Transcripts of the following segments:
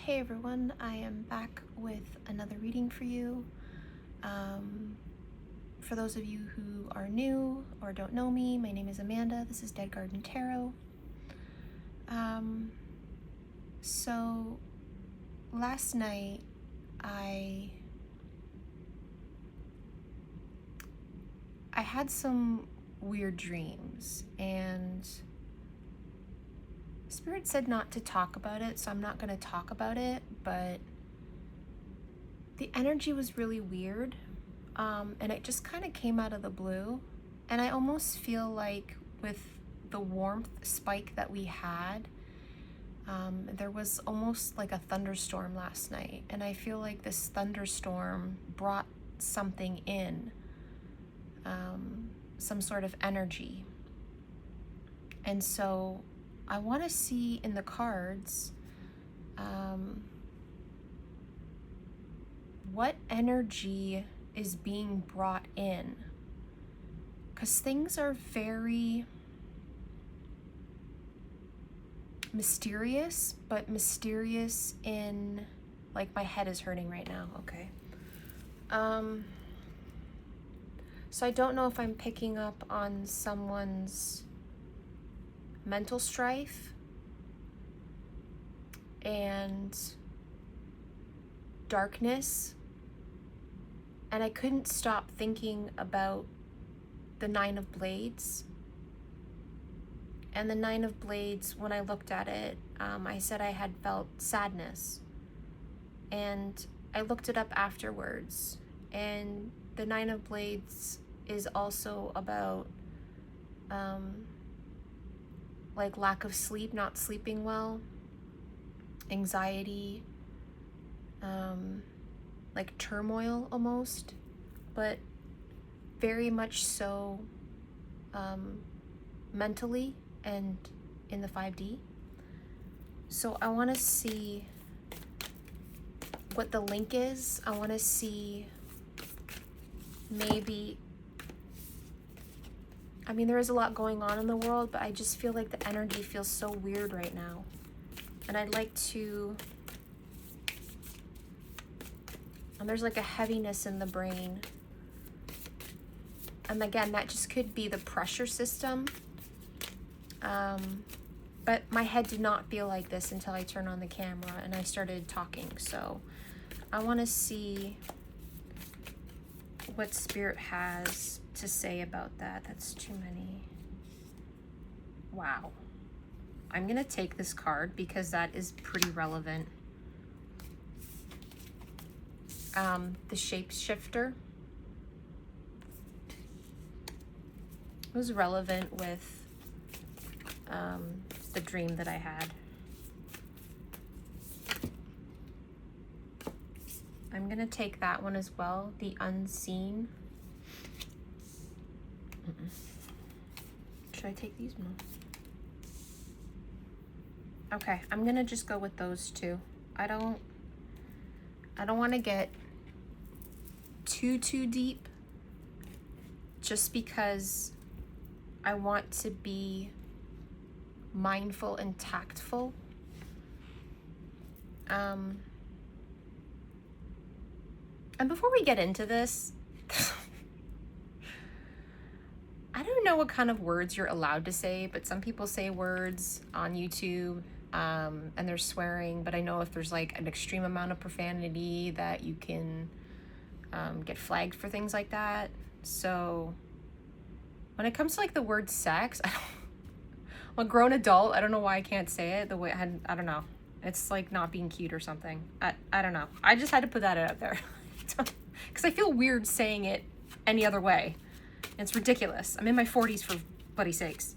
Hey everyone, I am back with another reading for you. For those of you who are new or don't know me, my name is Amanda. This is Dead Garden Tarot. So last night I had some weird dreams, and Spirit said not to talk about it, so I'm not going to talk about it, but the energy was really weird, and it just kind of came out of the blue, and I almost feel like with the warmth spike that we had, there was almost like a thunderstorm last night, and I feel like this thunderstorm brought something in, some sort of energy. And so I want to see in the cards what energy is being brought in, because things are very mysterious, but mysterious in, like, my head is hurting right now. Okay. So I don't know if I'm picking up on someone's mental strife and darkness, and I couldn't stop thinking about the Nine of Blades. And the Nine of Blades, when I looked at it, I said I had felt sadness, and I looked it up afterwards, and the Nine of Blades is also about like lack of sleep, not sleeping well, anxiety, like turmoil almost, but very much so mentally and in the 5D. So I want to see what the link is. I want to see maybe, I mean, there is a lot going on in the world, but I just feel like the energy feels so weird right now. And I'd like to, and there's like a heaviness in the brain. And again, that just could be the pressure system. But my head did not feel like this until I turned on the camera and I started talking. So I want to see what Spirit has to say about that. That's too many. Wow. I'm going to take this card because that is pretty relevant. The Shapeshifter was relevant with the dream that I had. I'm going to take that one as well, the Unseen. Should I take these? No. Okay, I'm going to just go with those two. I don't want to get too deep, just because I want to be mindful and tactful. And before we get into this, I don't know what kind of words you're allowed to say, but some people say words on YouTube and they're swearing, but I know if there's like an extreme amount of profanity that you can get flagged for things like that. So when it comes to like the word sex, I'm a grown adult. I don't know why I can't say it the way I don't know. It's like not being cute or something. I don't know. I just had to put that out there because I feel weird saying it any other way. It's ridiculous. I'm in my 40s, for bloody sakes.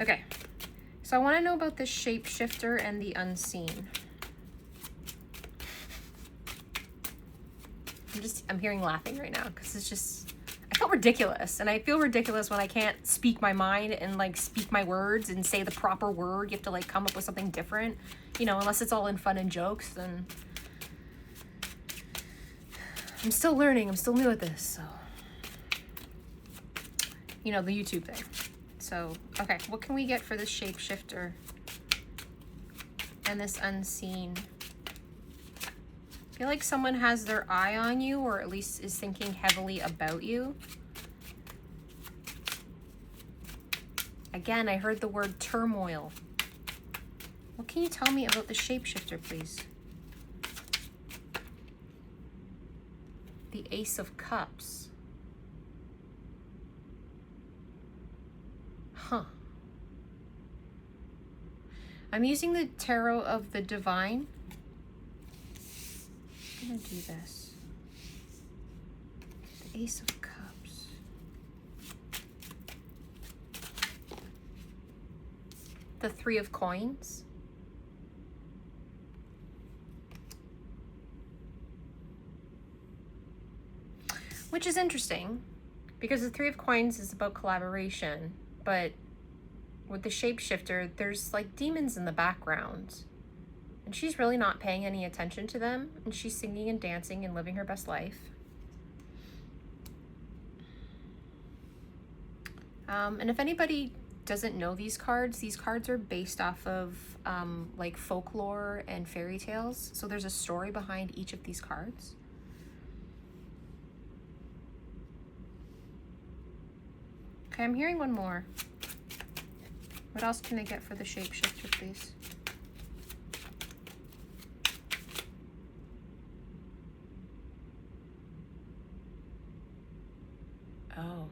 Okay, so I want to know about the Shapeshifter and the Unseen. I'm hearing laughing right now because it's just, I feel ridiculous, and I feel ridiculous when I can't speak my mind and like speak my words and say the proper word. You have to like come up with something different, you know, unless it's all in fun and jokes. Then I'm still learning. I'm still new at this, so, you know, the YouTube thing. So, okay, what can we get for this Shapeshifter and this Unseen? feel like someone has their eye on you, or at least is thinking heavily about you. Again, I heard the word turmoil. What can you tell me about the shapeshifter, please? The Ace of Cups. Huh. I'm using the Tarot of the Divine. I'm gonna do this. The Ace of Cups. The Three of Coins. Which is interesting, because the Three of Coins is about collaboration, but with the shapeshifter, there's like demons in the background, and she's really not paying any attention to them, and she's singing and dancing and living her best life. And if anybody doesn't know these cards are based off of like folklore and fairy tales, so there's a story behind each of these cards. Okay, I'm hearing one more. What else can I get for the shapeshifter, please? Oh.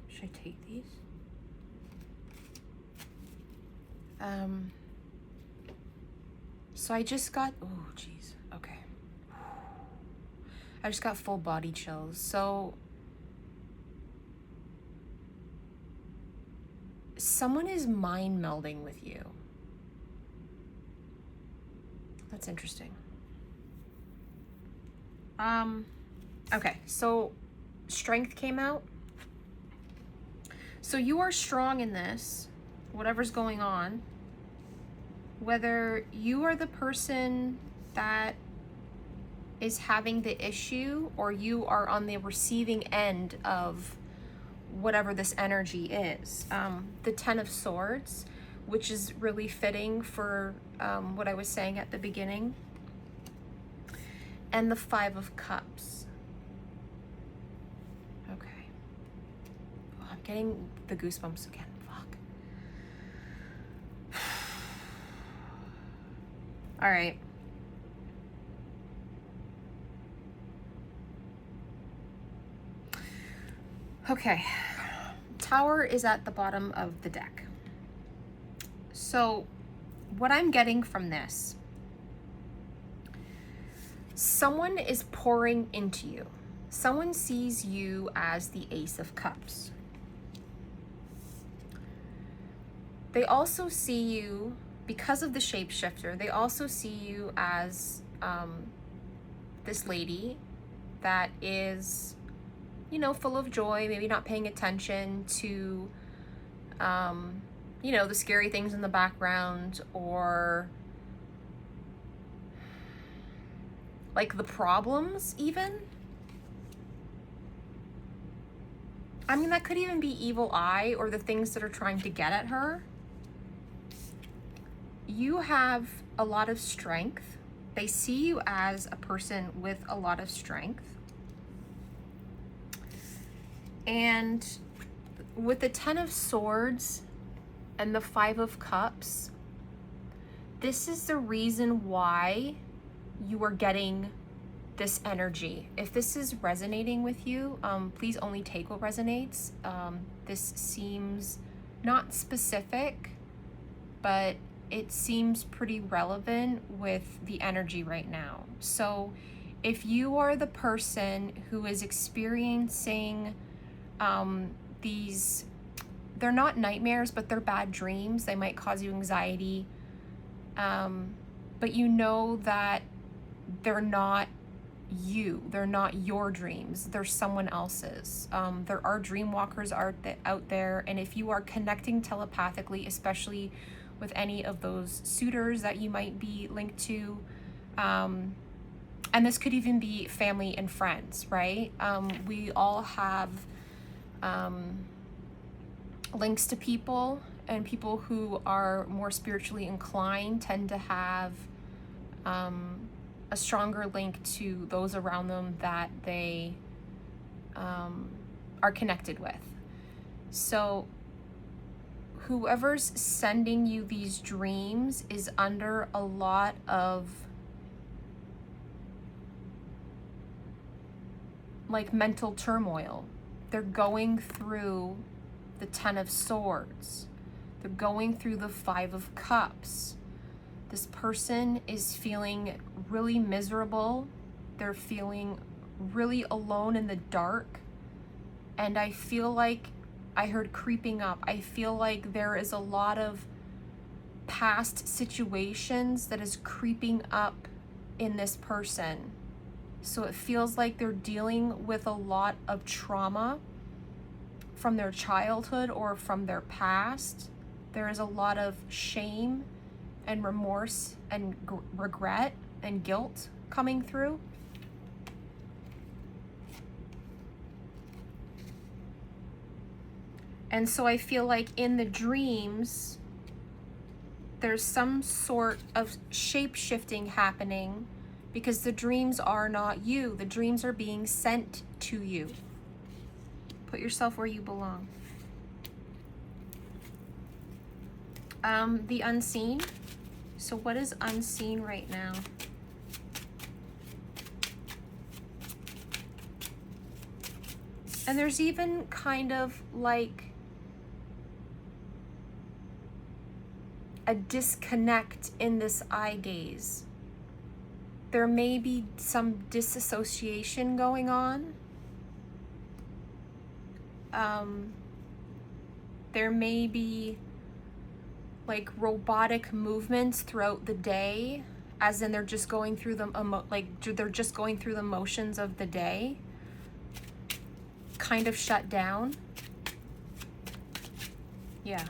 Should I take these? So I just got, oh geez, okay. I just got full body chills. So someone is mind melding with you. That's interesting. Okay, so Strength came out. So you are strong in this, whatever's going on. Whether you are the person that is having the issue, or you are on the receiving end of whatever this energy is. The Ten of Swords, which is really fitting for what I was saying at the beginning. And the Five of Cups. Okay. Oh, I'm getting the goosebumps again. All right. Okay. Tower is at the bottom of the deck. So what I'm getting from this, someone is pouring into you. Someone sees you as the Ace of Cups. They also see you, because of the shapeshifter, they also see you as this lady that is, you know, full of joy, maybe not paying attention to, you know, the scary things in the background, or like the problems even. I mean, that could even be evil eye, or the things that are trying to get at her. You have a lot of strength. They see you as a person with a lot of strength. And with the Ten of Swords and the Five of Cups, this is the reason why you are getting this energy. If this is resonating with you, please only take what resonates. This seems not specific, but it seems pretty relevant with the energy right now. So if you are the person who is experiencing these, they're not nightmares, but they're bad dreams. They might cause you anxiety. But you know that they're not you. They're not your dreams. They're someone else's. There are dream walkers out there. And if you are connecting telepathically, especially with any of those suitors that you might be linked to, And this could even be family and friends, right? We all have links to people, and people who are more spiritually inclined tend to have a stronger link to those around them that they are connected with. So whoever's sending you these dreams is under a lot of like mental turmoil. They're going through the Ten of Swords. They're going through the Five of Cups. This person is feeling really miserable. They're feeling really alone in the dark. And I feel like I heard creeping up. I feel like there is a lot of past situations that is creeping up in this person. So it feels like they're dealing with a lot of trauma from their childhood or from their past. There is a lot of shame and remorse and regret and guilt coming through. And so I feel like in the dreams, there's some sort of shape-shifting happening, because the dreams are not you. The dreams are being sent to you. Put yourself where you belong. The unseen. So what is unseen right now? And there's even kind of like a disconnect in this eye gaze. There may be some disassociation going on. There may be like robotic movements throughout the day, as in they're just going through the they're just going through the motions of the day, kind of shut down. Yeah,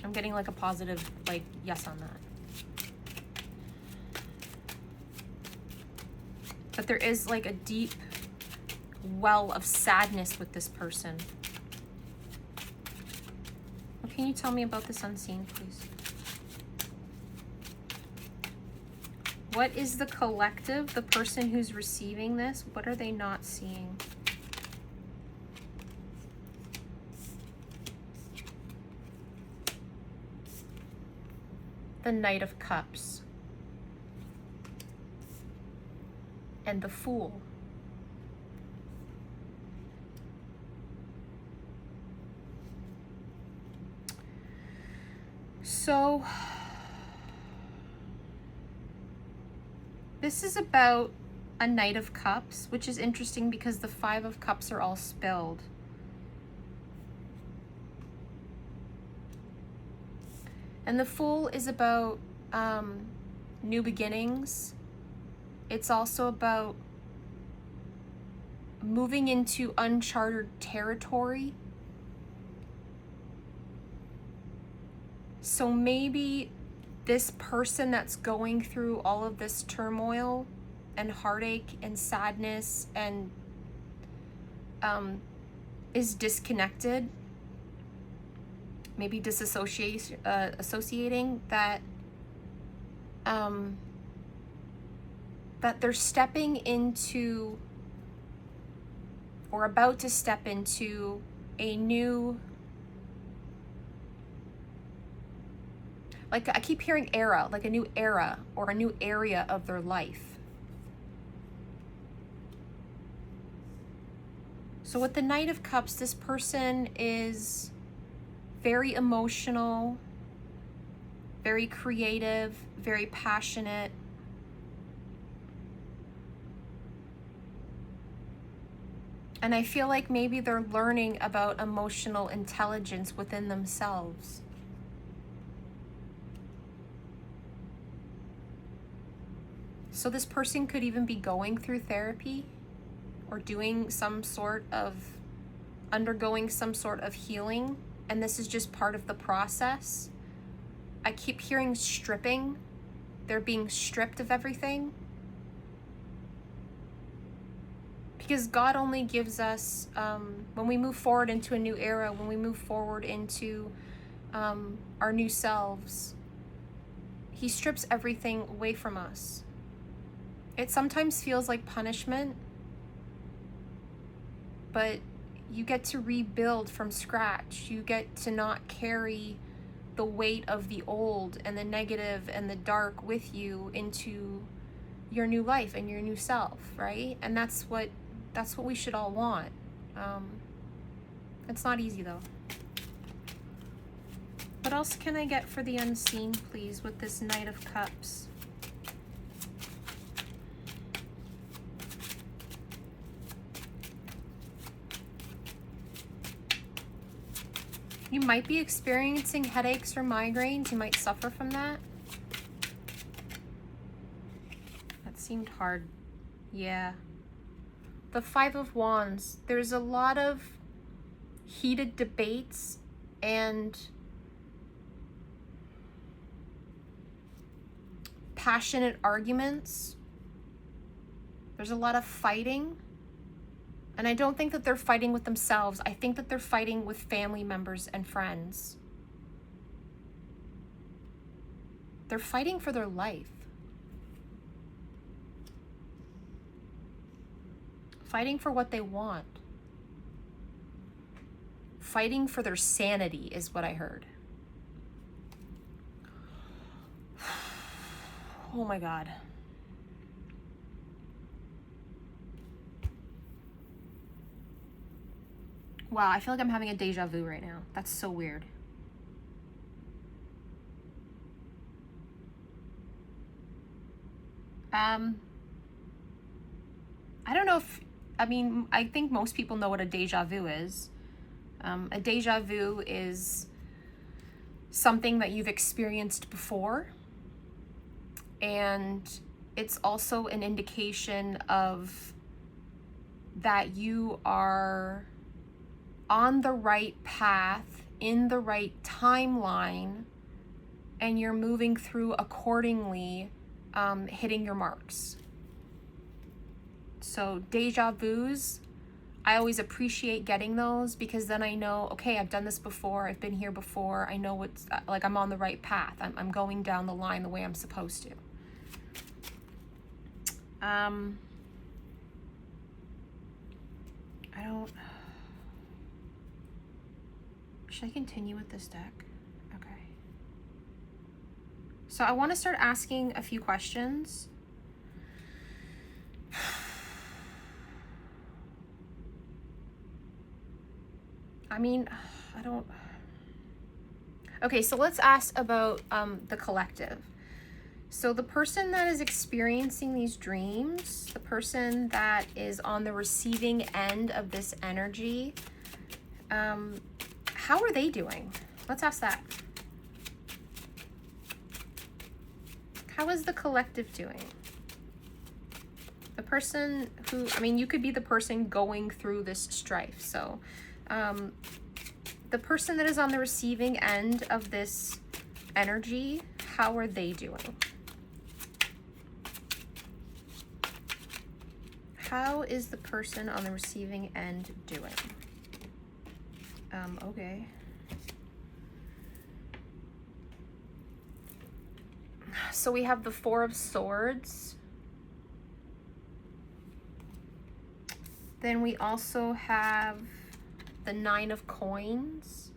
I'm getting like a positive like yes on that. But there is like a deep well of sadness with this person. What can you tell me about this unseen, please? What is the collective, the person who's receiving this, what are they not seeing? The Knight of Cups. And the Fool. So this is about a Knight of Cups, which is interesting because the Five of Cups are all spilled. And the Fool is about new beginnings. It's also about moving into uncharted territory. So maybe this person that's going through all of this turmoil and heartache and sadness and is disconnected, maybe associating that that they're stepping into or about to step into a new, like I keep hearing era, like a new era or a new area of their life. So with the Knight of Cups, this person is very emotional, very creative, very passionate. And I feel like maybe they're learning about emotional intelligence within themselves. So this person could even be going through therapy or doing some sort of, undergoing some sort of healing. And this is just part of the process. I keep hearing stripping. They're being stripped of everything. Because God only gives us, when we move forward into a new era, when we move forward into our new selves, he strips everything away from us. It sometimes feels like punishment, but you get to rebuild from scratch. You get to not carry the weight of the old and the negative and the dark with you into your new life and your new self, right? And that's what we should all want. It's not easy though. What else can I get for the unseen, please, with this Knight of Cups? You might be experiencing headaches or migraines. You might suffer from that. That seemed hard. Yeah. The Five of Wands. There's a lot of heated debates and passionate arguments. There's a lot of fighting. And I don't think that they're fighting with themselves. I think that they're fighting with family members and friends. They're fighting for their life. Fighting for what they want. Fighting for their sanity is what I heard. Oh my God. Wow, I feel like I'm having a deja vu right now. That's so weird. I don't know if, I think most people know what a deja vu is. A deja vu is something that you've experienced before, and it's also an indication of that you are on the right path, in the right timeline, and you're moving through accordingly, hitting your marks. So deja vus, I always appreciate getting those, because then I know, okay, I've done this before, I've been here before, I know what's, like, I'm on the right path, I'm going down the line the way I'm supposed to. Should I continue with this deck? Okay. So I want to start asking a few questions. Okay, so let's ask about the collective. So the person that is experiencing these dreams, the person that is on the receiving end of this energy, how are they doing? Let's ask that. How is the collective doing? The person who, you could be the person going through this strife. So the person that is on the receiving end of this energy, how are they doing? How is the person on the receiving end doing? Okay. So we have the Four of Swords. Then we also have the Nine of Coins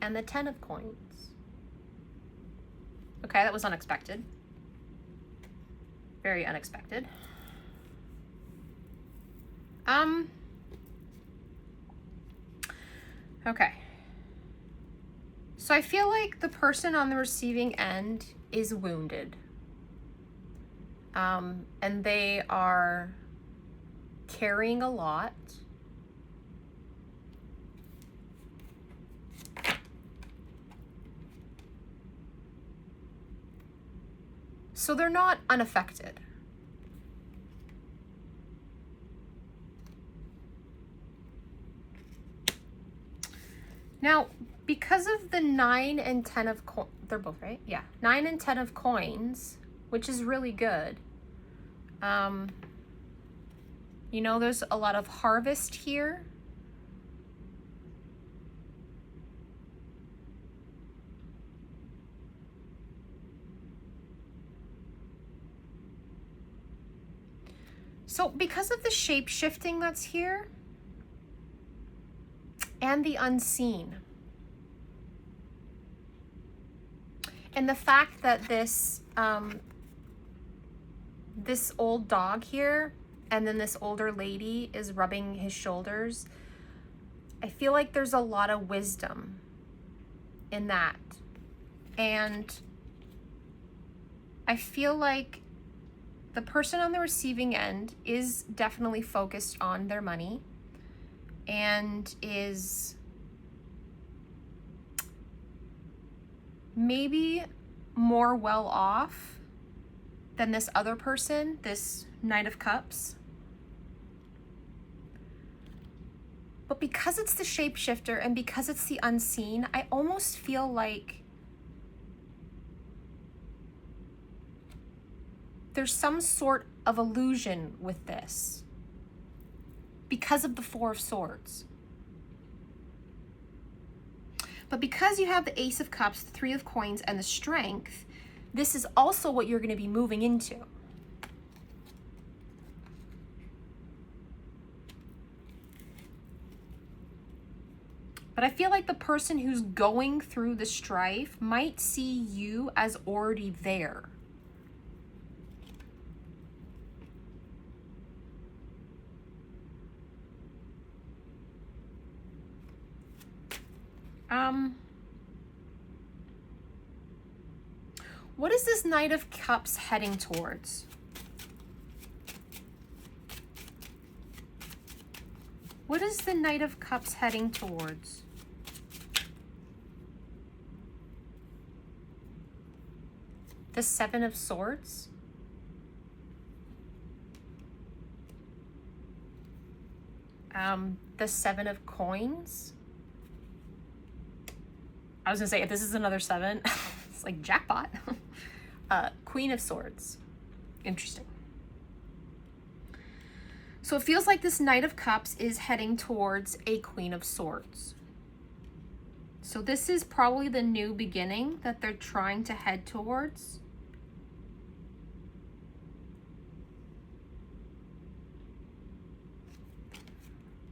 and the Ten of Coins. Okay, that was unexpected. Very unexpected. Okay. So I feel like the person on the receiving end is wounded. And they are carrying a lot. So they're not unaffected. Now, because of the 9 and 10 of coins, they're both right? Yeah, 9 and 10 of coins, which is really good. You know, there's a lot of harvest here. So because of the shape shifting that's here and the unseen, and the fact that this this old dog here and then this older lady is rubbing his shoulders, I feel like there's a lot of wisdom in that. And I feel like the person on the receiving end is definitely focused on their money and is maybe more well off than this other person, this Knight of Cups. But because it's the shapeshifter and because it's the unseen, I almost feel like there's some sort of illusion with this because of the Four of Swords. But because you have the Ace of Cups, the Three of Coins, and the Strength, this is also what you're going to be moving into. But I feel like the person who's going through the strife might see you as already there. What is this Knight of Cups heading towards? What is the Knight of Cups heading towards? The Seven of Swords? The Seven of Coins? I was gonna say, if this is another seven, it's like jackpot. Queen of Swords. Interesting. So it feels like this Knight of Cups is heading towards a Queen of Swords. So this is probably the new beginning that they're trying to head towards.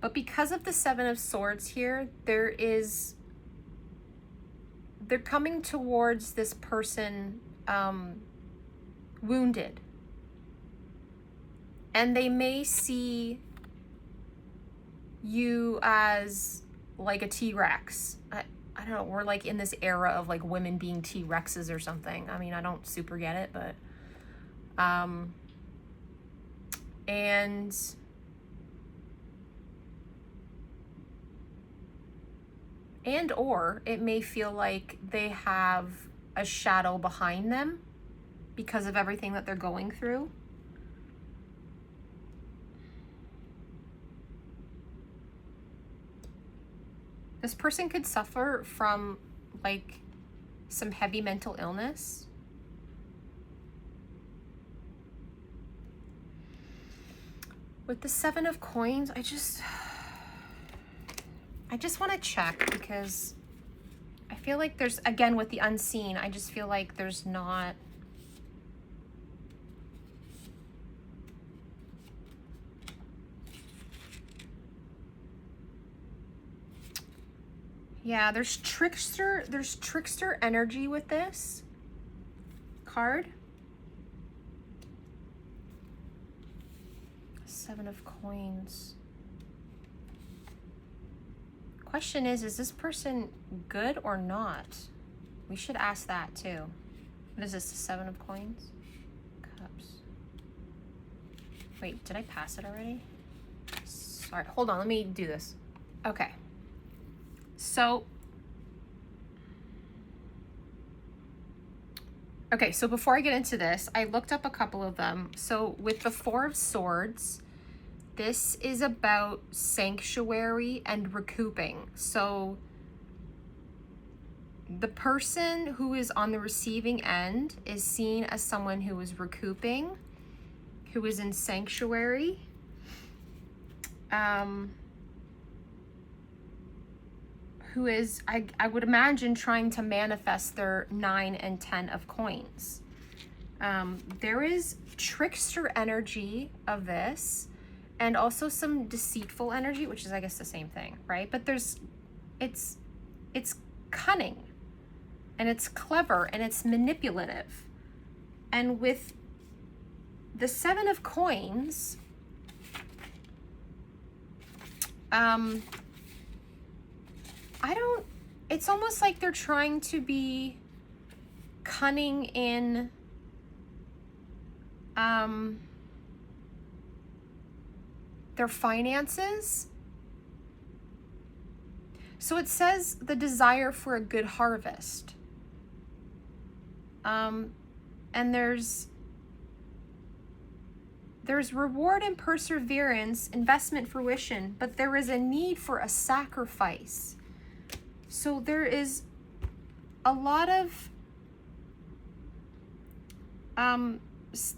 But because of the Seven of Swords here, they're coming towards this person wounded. And they may see you as like a T-Rex. I don't know, we're like in this era of like women being T-Rexes or something. I mean, I don't super get it, but and or it may feel like they have a shadow behind them because of everything that they're going through. This person could suffer from like some heavy mental illness. With the Seven of Coins, I just want to check because I feel like there's, again, with the unseen, I just feel like there's not... Yeah, there's trickster energy with this card. Seven of Coins. Question is this person good or not? We should ask that too. What is this, the Seven of Coins? Cups. Wait, did I pass it already? Sorry, hold on, let me do this. Okay. So before I get into this, I looked up a couple of them. So with the Four of Swords, this is about sanctuary and recouping. So the person who is on the receiving end is seen as someone who is recouping, who is in sanctuary. who is, I would imagine, trying to manifest their 9 and 10 of coins. There is trickster energy of this, and also some deceitful energy, which is, I guess, the same thing, right? But it's cunning, and it's clever, and it's manipulative. And with the 7 of coins, it's almost like they're trying to be cunning in their finances. So it says the desire for a good harvest. And there's reward and perseverance, investment, fruition, but there is a need for a sacrifice. So there is a lot of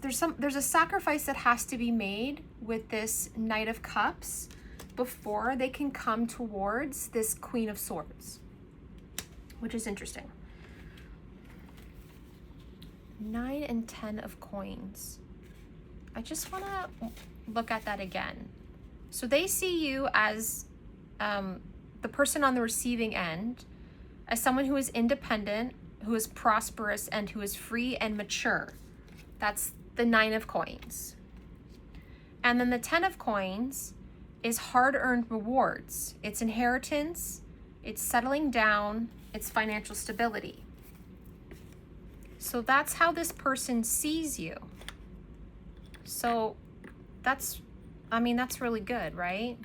there's a sacrifice that has to be made with this Knight of Cups before they can come towards this Queen of Swords, which is interesting. 9 and 10 of coins. I just want to look at that again. So they see you as the person on the receiving end, as someone who is independent, who is prosperous, and who is free and mature. That's the 9 of coins. And then the 10 of coins is hard-earned rewards. It's inheritance, it's settling down, it's financial stability. So that's how this person sees you. So that's really good, right?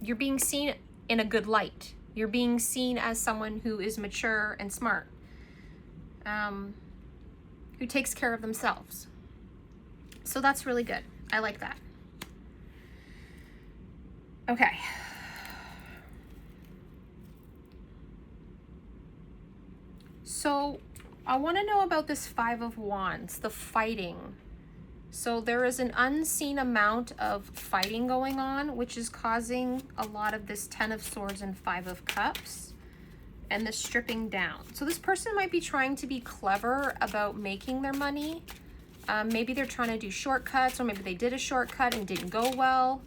You're being seen in a good light. You're being seen as someone who is mature and smart, who takes care of themselves. So that's really good. I like that. Okay. So I want to know about this 5 of Wands, the fighting. So there is an unseen amount of fighting going on, which is causing a lot of this 10 of Swords and 5 of Cups and the stripping down. So this person might be trying to be clever about making their money. Maybe they're trying to do shortcuts, or maybe they did a shortcut and didn't go well,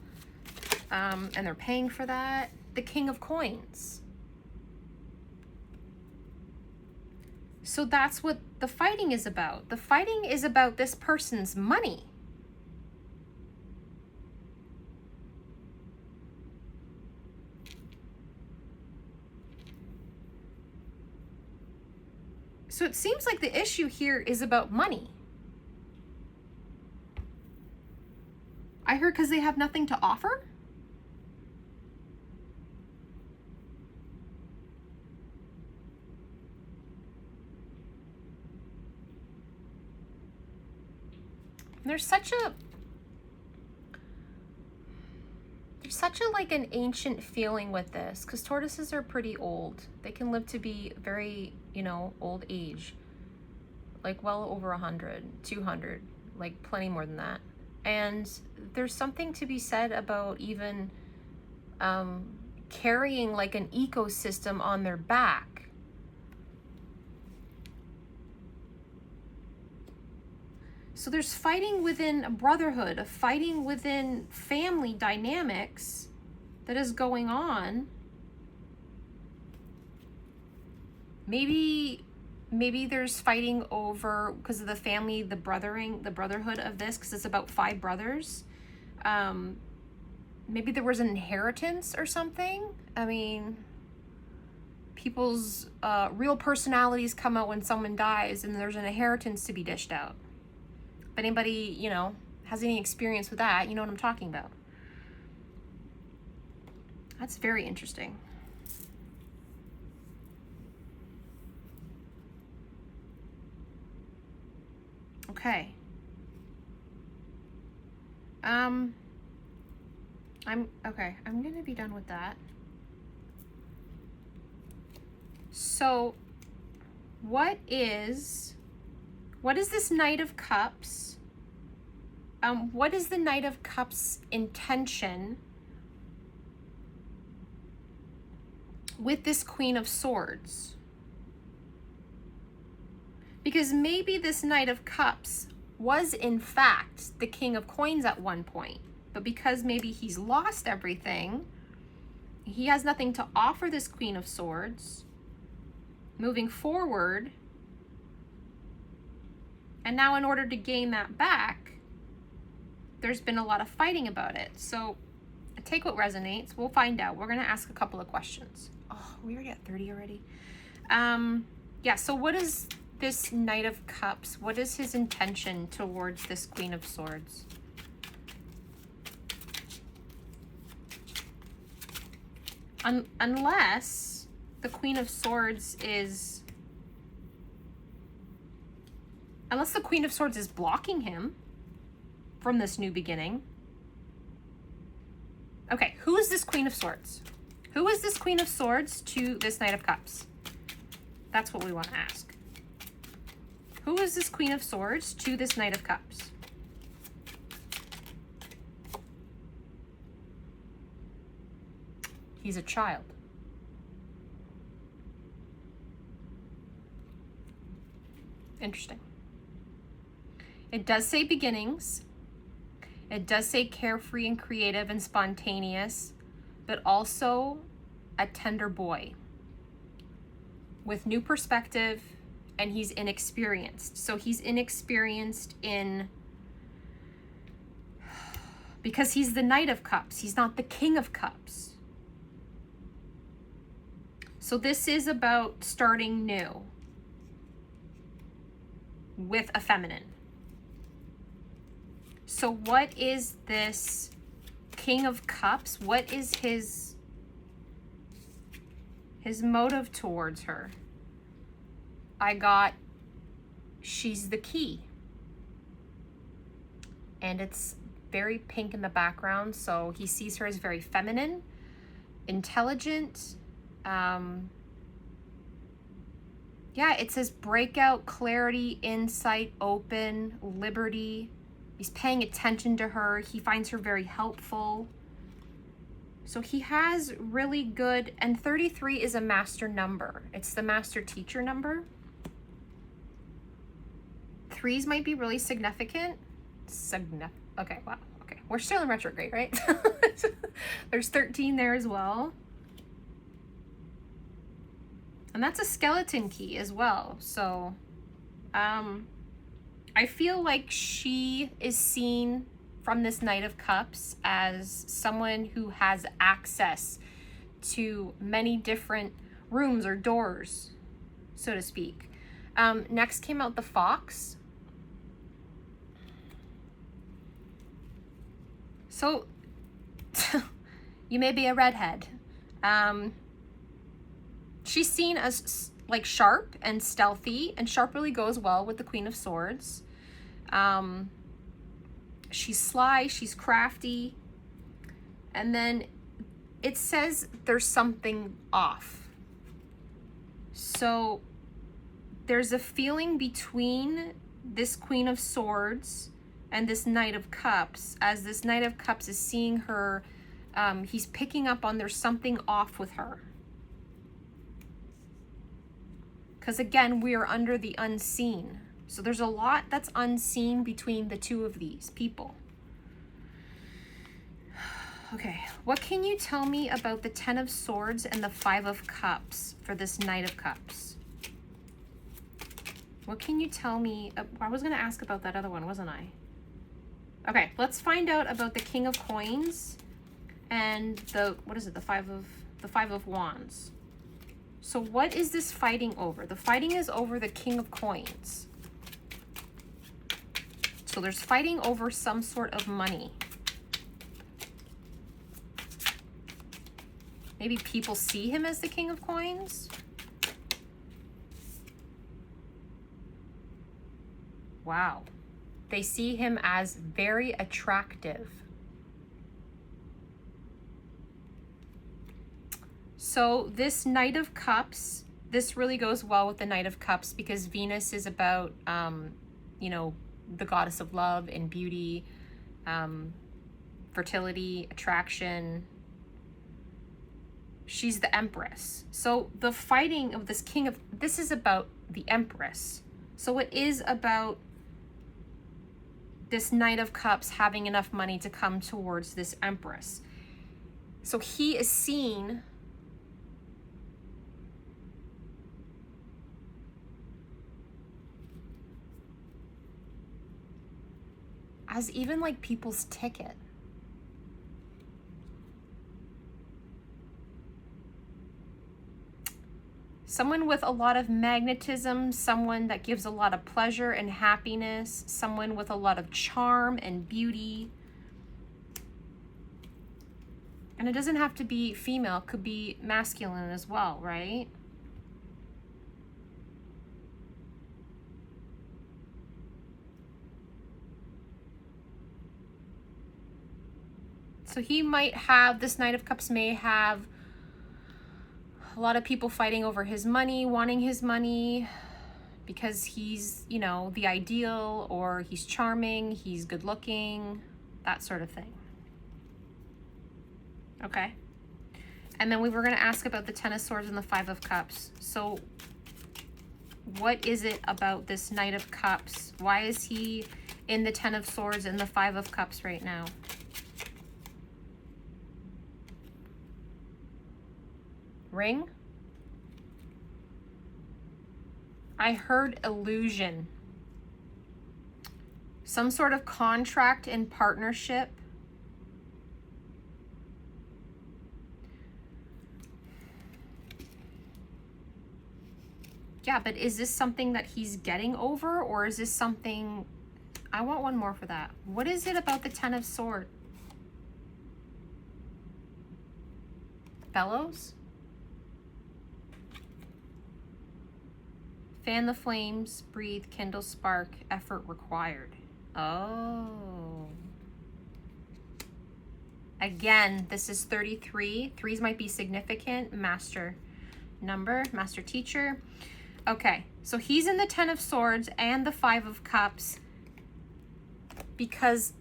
and they're paying for that. The King of Coins. So that's what the fighting is about. The fighting is about this person's money. So it seems like the issue here is about money. I heard because they have nothing to offer? There's such a like an ancient feeling with this, because tortoises are pretty old. They can live to be very, old age, like well over 100, 200, like plenty more than that. And there's something to be said about even carrying like an ecosystem on their back. So there's fighting within a brotherhood, a fighting within family dynamics that is going on. Maybe there's fighting over, because of the family, the brotherhood of this, because it's about 5 brothers. Maybe there was an inheritance or something. I mean, people's real personalities come out when someone dies, and there's an inheritance to be dished out. If anybody, has any experience with that, you know what I'm talking about. That's very interesting. Okay. I'm gonna be done with that. So what is this Knight of Cups? What is the Knight of Cups intention with this Queen of Swords. Because maybe this Knight of Cups was in fact the King of Coins at one point, but because maybe he's lost everything, he has nothing to offer this Queen of Swords moving forward. And now in order to gain that back, there's been a lot of fighting about it. So take what resonates. We'll find out. We're going to ask a couple of questions. Oh, we already at 30 already. Yeah, so what is this Knight of Cups? What is his intention towards this Queen of Swords? Unless the Queen of Swords is... Unless the Queen of Swords is blocking him from this new beginning. Okay, who is this Queen of Swords? Who is this Queen of Swords to this Knight of Cups? That's what we want to ask. Who is this Queen of Swords to this Knight of Cups? He's a child. Interesting. It does say beginnings. It does say carefree and creative and spontaneous, but also a tender boy with new perspective, and he's inexperienced. So he's inexperienced in, because he's the Knight of Cups. He's not the King of Cups. So this is about starting new with a feminine. So what is this King of Cups? What is his motive towards her? I got, she's the key. And it's very pink in the background, so he sees her as very feminine, intelligent. Yeah, it says breakout, clarity, insight, open, liberty. He's paying attention to her. He finds her very helpful. So he has really good, and 33 is a master number. It's the master teacher number. Threes might be really significant. Okay, wow. Okay, we're still in retrograde, right? There's 13 there as well. And that's a skeleton key as well. So, I feel like she is seen from this Knight of Cups as someone who has access to many different rooms or doors, so to speak. Next came out the Fox. So, you may be a redhead. She's seen as like sharp and stealthy, and sharp really goes well with the Queen of Swords. She's sly, she's crafty, and then it says there's something off. So there's a feeling between this Queen of Swords and this Knight of Cups, as this Knight of Cups is seeing her, he's picking up on there's something off with her. Because again, we are under the unseen. So there's a lot that's unseen between the two of these people. Okay, what can you tell me about the 10 of Swords and the 5 of Cups for this Knight of Cups? What can you tell me? I was going to ask about that other one, wasn't I? Okay, let's find out about the King of Coins and the, what is it, the 5 of Wands. So what is this fighting over? The fighting is over the King of Coins. So there's fighting over some sort of money. Maybe people see him as the King of Coins. Wow. They see him as very attractive. So this Knight of Cups, this really goes well with the Knight of Cups because Venus is about, you know, the goddess of love and beauty, fertility, attraction. She's the Empress. So the fighting of this king of, this is about the Empress. So it is about this Knight of Cups having enough money to come towards this Empress. So he is seen as even like people's ticket. Someone with a lot of magnetism, someone that gives a lot of pleasure and happiness, someone with a lot of charm and beauty. And it doesn't have to be female, it could be masculine as well, right? So he might have, this Knight of Cups may have a lot of people fighting over his money, wanting his money because he's, you know, the ideal, or he's charming, he's good looking, that sort of thing. Okay. And then we were going to ask about the Ten of Swords and the Five of Cups. So what is it about this Knight of Cups? Why is he in the Ten of Swords and the Five of Cups right now? Ring? I heard illusion. Some sort of contract and partnership. Yeah, but is this something that he's getting over, or is this something... I want one more for that. What is it about the Ten of Swords? Bellows? Fan the flames, breathe, kindle spark, effort required. Oh. Again, this is 33. Threes might be significant. Master number, master teacher. Okay, so he's in the Ten of Swords and the Five of Cups because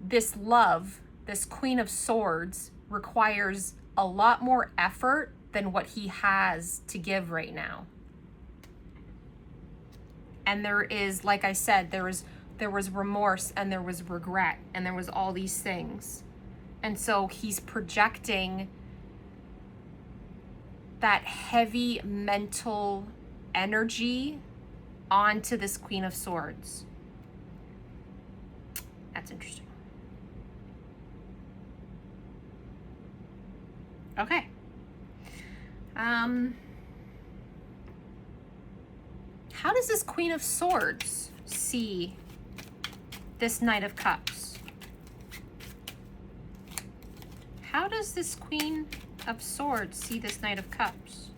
this love, this Queen of Swords, requires a lot more effort than what he has to give right now. And there is, like I said, there was remorse and there was regret and there was all these things. And so he's projecting that heavy mental energy onto this Queen of Swords. That's interesting. Okay. How does this Queen of Swords see this Knight of Cups? How does this Queen of Swords see this Knight of Cups?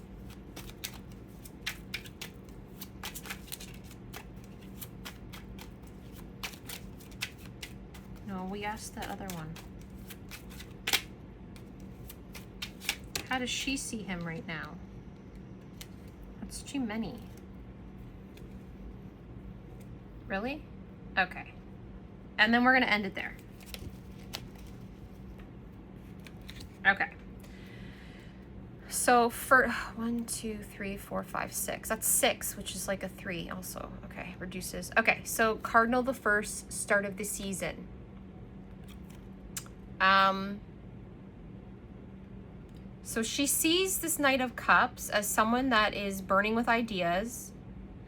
No, we asked the other one. How does she see him right now? That's too many. Really? Okay. And then we're going to end it there. Okay. So for 1, 2, 3, 4, 5, 6. That's 6, which is like a 3 also. Okay, reduces. Okay, so Cardinal the First, start of the season. So she sees this Knight of Cups as someone that is burning with ideas,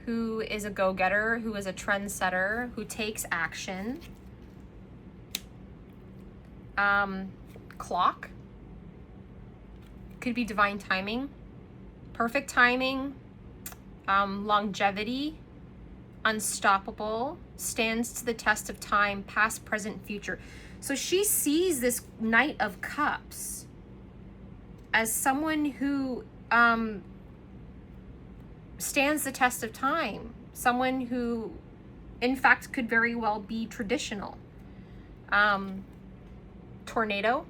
who is a go-getter, who is a trendsetter, who takes action. Clock. Could be divine timing. Perfect timing. Longevity. Unstoppable. Stands to the test of time, past, present, future. So she sees this Knight of Cups as someone who stands the test of time. Someone who, in fact, could very well be traditional. Tornado.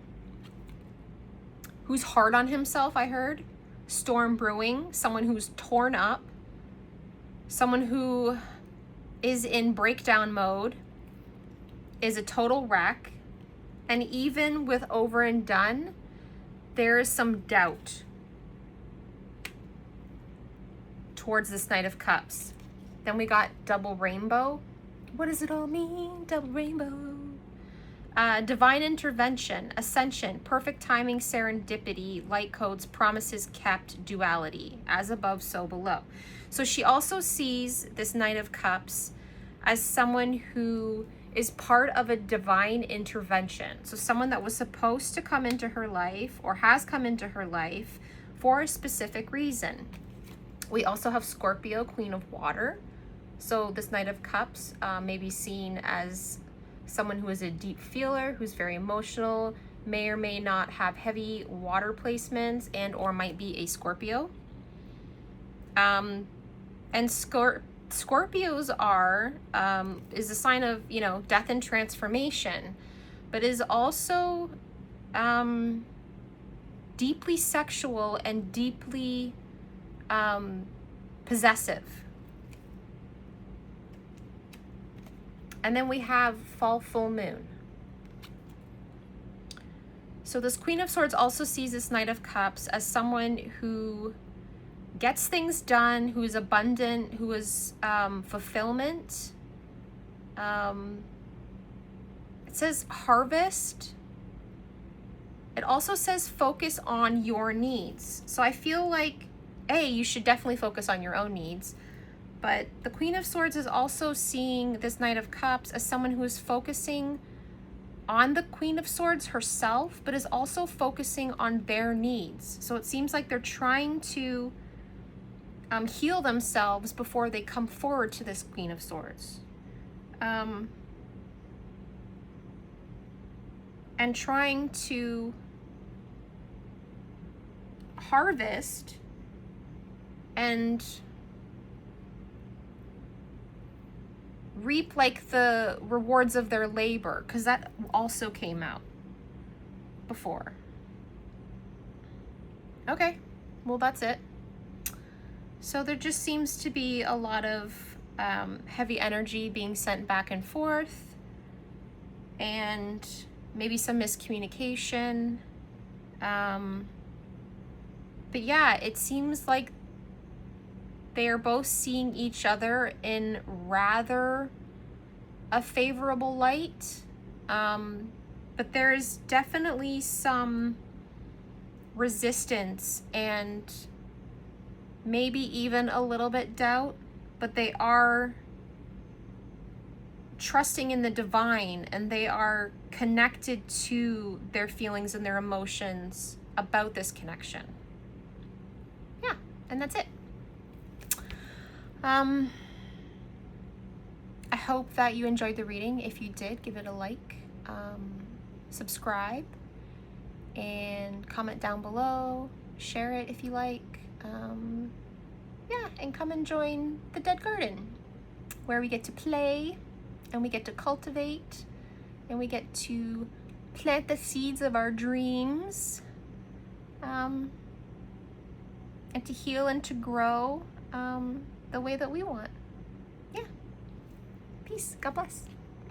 Who's hard on himself, I heard. Storm brewing. Someone who's torn up. Someone who is in breakdown mode. Is a total wreck. And even with over and done, there is some doubt towards this Knight of Cups. Then we got double rainbow. What does it all mean? Double rainbow. Divine intervention, ascension, perfect timing, serendipity, light codes, promises kept, duality, as above, so below. So she also sees this Knight of Cups as someone who is part of a divine intervention. So someone that was supposed to come into her life or has come into her life for a specific reason. We also have Scorpio, Queen of Water. So this Knight of Cups may be seen as someone who is a deep feeler, who's very emotional, may or may not have heavy water placements, and or might be a Scorpio. And Scorpios are, is a sign of, you know, death and transformation, but is also deeply sexual and deeply possessive. And then we have fall, full moon. So this Queen of Swords also sees this Knight of Cups as someone who gets things done, who is abundant, who is fulfillment. It says harvest. It also says focus on your needs. So I feel like, you should definitely focus on your own needs. But the Queen of Swords is also seeing this Knight of Cups as someone who is focusing on the Queen of Swords herself, but is also focusing on their needs. So it seems like they're trying to heal themselves before they come forward to this Queen of Swords. And trying to harvest and reap like the rewards of their labor, because that also came out before. Okay, well, that's it. So there just seems to be a lot of heavy energy being sent back and forth, and maybe some miscommunication. But yeah, it seems like they are both seeing each other in rather a favorable light. But there's definitely some resistance and maybe even a little bit doubt, but they are trusting in the divine, and they are connected to their feelings and their emotions about this connection. Yeah, and that's it. I hope that you enjoyed the reading. If you did, give it a like, subscribe, and comment down below. Share it if you like. Yeah, and come and join the Dead Garden, where we get to play, and we get to cultivate, and we get to plant the seeds of our dreams, and to heal and to grow the way that we want. Yeah. Peace. God bless.